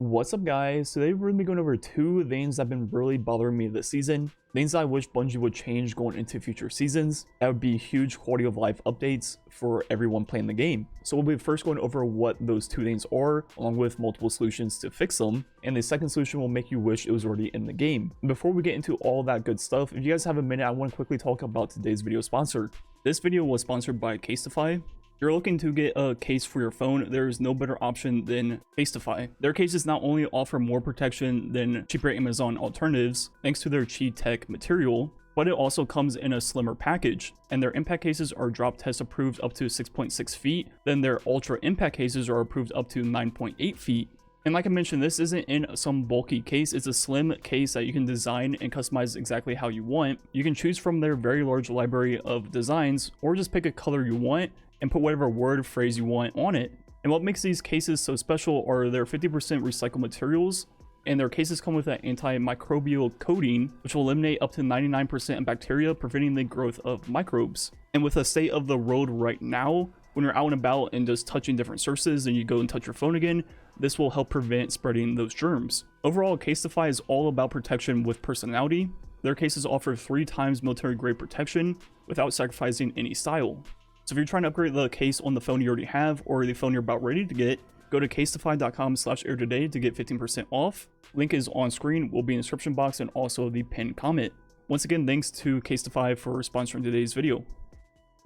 What's up guys, today we're going to be going over two things that have been really bothering me this season. Things that I wish Bungie would change going into future seasons. That would be huge quality of life updates for everyone playing the game. So we'll be first going over what those two things are, along with multiple solutions to fix them. And the second solution will make you wish it was already in the game. Before we get into all that good stuff, if you guys have a minute, I want to quickly talk about today's video sponsor. This video was sponsored by Casetify. If you're looking to get a case for your phone, there's no better option than Casetify. Their cases not only offer more protection than cheaper Amazon alternatives, thanks to their Chi Tech material, but it also comes in a slimmer package. And their impact cases are drop test approved up to 6.6 feet, then their ultra impact cases are approved up to 9.8 feet. And like I mentioned, this isn't in some bulky case, it's a slim case that you can design and customize exactly how you want. You can choose from their very large library of designs, or just pick a color you want and put whatever word or phrase you want on it. And what makes these cases so special are their 50% recycled materials, and their cases come with an antimicrobial coating, which will eliminate up to 99% of bacteria, preventing the growth of microbes. And with the state of the road right now, when you're out and about and just touching different surfaces and you go and touch your phone again, this will help prevent spreading those germs. Overall, Casetify is all about protection with personality. Their cases offer 3 times military grade protection without sacrificing any style. So if you're trying to upgrade the case on the phone you already have or the phone you're about ready to get, go to casetify.com/air today to get 15% off. Link is on screen, will be in the description box and also the pinned comment. Once again, thanks to Casetify for sponsoring today's video.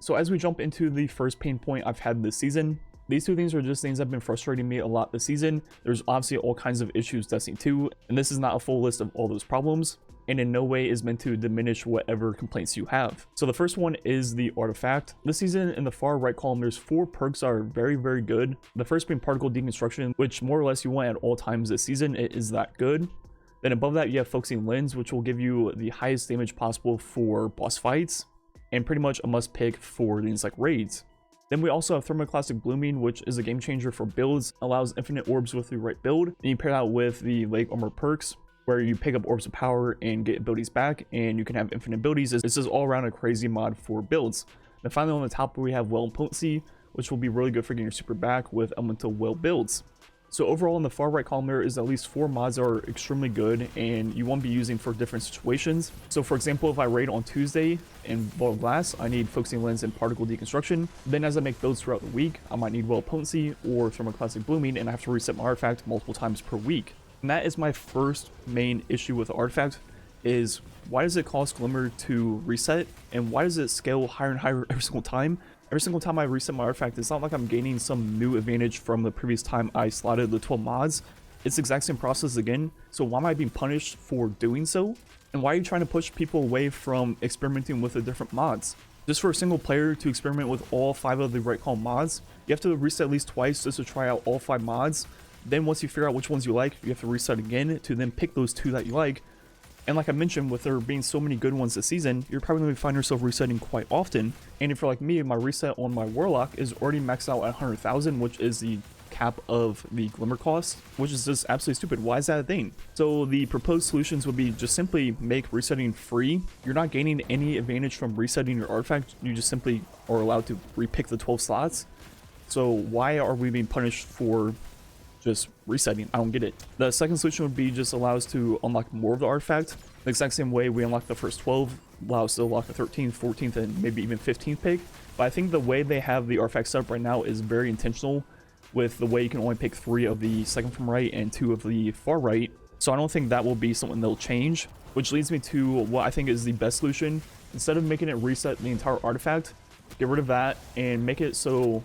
So as we jump into the first pain point I've had this season, these two things are just things that have been frustrating me a lot this season. There's obviously all kinds of issues Destiny 2, and this is not a full list of all those problems, and in no way is meant to diminish whatever complaints you have. So the first one is the artifact. This season, in the far right column, there's 4 perks that are very good. The first being particle deconstruction, which more or less you want at all times this season. It is that good. Then above that, you have focusing lens, which will give you the highest damage possible for boss fights, and pretty much a must pick for things like raids. Then we also have thermoclastic blooming, which is a game changer for builds, allows infinite orbs with the right build. And you pair that with the leg armor perks, where you pick up orbs of power and get abilities back, and you can have infinite abilities. This is all around a crazy mod for builds. And finally on the top we have well and potency, which will be really good for getting your super back with elemental well builds. So overall in the far right column there is at least 4 mods that are extremely good and you want to be using for different situations. So for example, if I raid on Tuesday in Vault of Glass, I need focusing lens and particle deconstruction. Then as I make builds throughout the week, I might need well potency or thermoclastic blooming, and I have to reset my artifact multiple times per week. And that is my first main issue with the artifact, is why does it cost Glimmer to reset, and why does it scale higher and higher every single time? Every single time I reset my artifact, it's not like I'm gaining some new advantage from the previous time I slotted the 12 mods. It's the exact same process again, so why am I being punished for doing so? And why are you trying to push people away from experimenting with the different mods? Just for a single player to experiment with all 5 of the right column mods, you have to reset at least twice just to try out all 5 mods. Then once you figure out which ones you like, you have to reset again to then pick those 2 that you like. And like I mentioned, with there being so many good ones this season, you're probably going to find yourself resetting quite often. And if you're like me, my reset on my Warlock is already maxed out at 100,000, which is the cap of the Glimmer cost, which is just absolutely stupid. Why is that a thing? So the proposed solutions would be just simply make resetting free. You're not gaining any advantage from resetting your artifact. You just simply are allowed to repick the 12 slots. So why are we being punished for just resetting? I don't get it. The second solution would be just allow us to unlock more of the artifact. The exact same way we unlock the first 12, allow us to unlock the 13th, 14th, and maybe even 15th pick. But I think the way they have the artifact set up right now is very intentional, with the way you can only pick 3 of the second from right and 2 of the far right. So I don't think that will be something they'll change, which leads me to what I think is the best solution. Instead of making it reset the entire artifact, get rid of that and make it so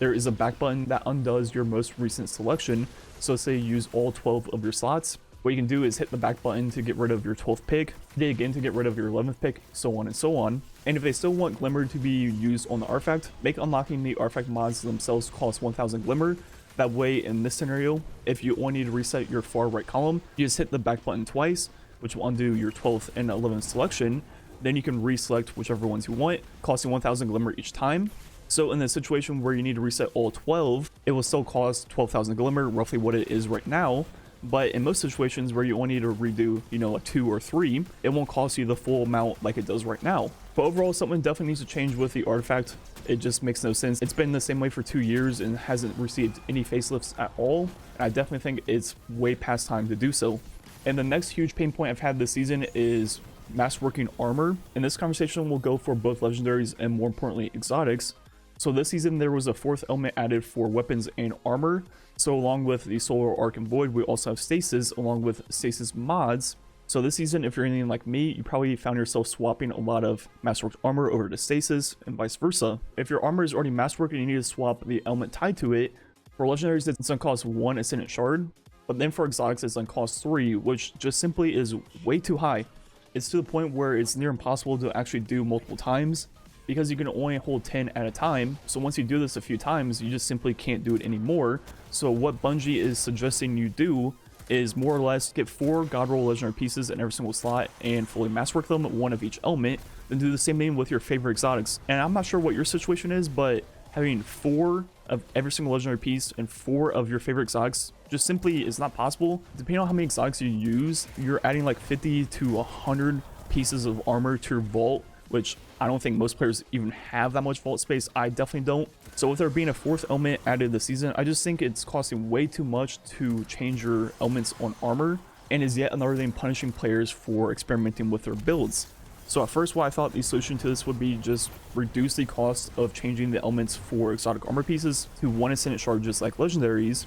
there is a back button that undoes your most recent selection. So say you use all 12 of your slots, what you can do is hit the back button to get rid of your 12th pick, hit again to get rid of your 11th pick, so on and so on. And if they still want Glimmer to be used on the artifact, make unlocking the artifact mods themselves cost 1000 Glimmer. That way in this scenario, if you only need to reset your far right column, you just hit the back button twice, which will undo your 12th and 11th selection. Then you can reselect whichever ones you want, costing 1000 Glimmer each time. So in the situation where you need to reset all 12, it will still cost 12,000 Glimmer, roughly what it is right now. But in most situations where you only need to redo, like 2 or 3, it won't cost you the full amount like it does right now. But overall, something definitely needs to change with the artifact. It just makes no sense. It's been the same way for 2 years and hasn't received any facelifts at all. And I definitely think it's way past time to do so. And the next huge pain point I've had this season is Masterworking armor. And this conversation will go for both legendaries and more importantly exotics. So this season there was a 4th element added for weapons and armor. So along with the Solar Arc and Void, we also have Stasis along with Stasis mods. So this season, if you're anything like me, you probably found yourself swapping a lot of Masterworked armor over to Stasis and vice versa. If your armor is already Masterworked and you need to swap the element tied to it, for legendaries it's going to cost 1 Ascendant Shard, but then for exotics it's going to cost 3, which just simply is way too high. It's to the point where it's near impossible to actually do multiple times, because you can only hold 10 at a time. So once you do this a few times, you just simply can't do it anymore. So what Bungie is suggesting you do is more or less get 4 God Roll legendary pieces in every single slot and fully masterwork them, 1 of each element, then do the same thing with your favorite exotics. And I'm not sure what your situation is, but having 4 of every single legendary piece and 4 of your favorite exotics just simply is not possible. Depending on how many exotics you use, you're adding like 50 to 100 pieces of armor to your vault, which I don't think most players even have that much vault space. I definitely don't. So with there being a 4th element added this season, I just think it's costing way too much to change your elements on armor, and is yet another thing punishing players for experimenting with their builds. So at first, what I thought the solution to this would be just reduce the cost of changing the elements for exotic armor pieces to 1 Ascendant Shard just like legendaries.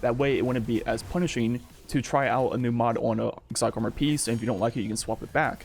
That way it wouldn't be as punishing to try out a new mod on an exotic armor piece, and if you don't like it, you can swap it back.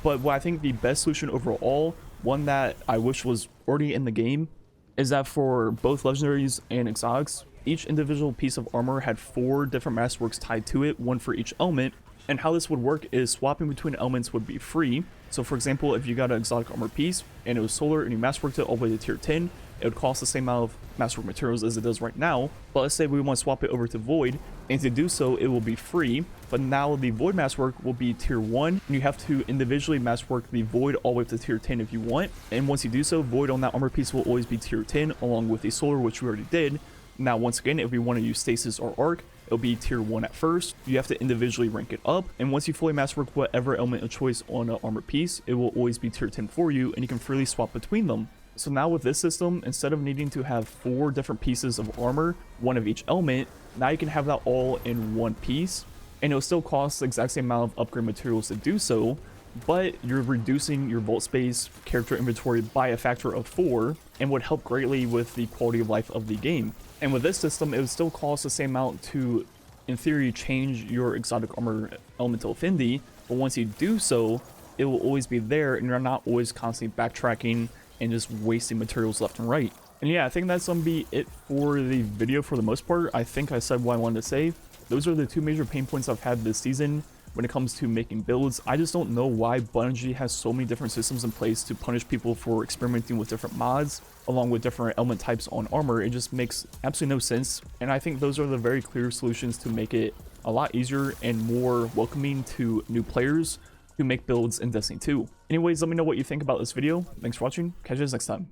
But what I think the best solution overall, one that I wish was already in the game, is that for both legendaries and exotics, each individual piece of armor had 4 different masterworks tied to it, 1 for each element. And how this would work is swapping between elements would be free. So for example, if you got an exotic armor piece and it was solar and you masterworked it all the way to tier 10, it would cost the same amount of masterwork materials as it does right now. But let's say we want to swap it over to Void, and to do so it will be free. But now the Void masterwork will be tier 1, and you have to individually masterwork the Void all the way up to tier 10 if you want. And once you do so, Void on that armor piece will always be tier 10 along with the solar, which we already did. Now once again, if we want to use Stasis or Arc, it'll be tier 1 at first. You have to individually rank it up, and once you fully masterwork whatever element of choice on an armor piece, it will always be tier 10 for you, and you can freely swap between them. So now with this system, instead of needing to have 4 different pieces of armor, 1 of each element, now you can have that all in one piece, and it'll still cost the exact same amount of upgrade materials to do so, but you're reducing your vault space, character inventory by a factor of 4, and would help greatly with the quality of life of the game. And with this system, it would still cost the same amount to, in theory, change your exotic armor elemental affinity, but once you do so, it will always be there, and you're not always constantly backtracking and just wasting materials left and right. And yeah, I think that's gonna be it for the video for the most part. I think I said what I wanted to say. Those are the 2 major pain points I've had this season when it comes to making builds. I just don't know why Bungie has so many different systems in place to punish people for experimenting with different mods along with different element types on armor. It just makes absolutely no sense, and I think those are the very clear solutions to make it a lot easier and more welcoming to new players who make builds in Destiny 2. Anyways, let me know what you think about this video. Thanks for watching. Catch you guys next time.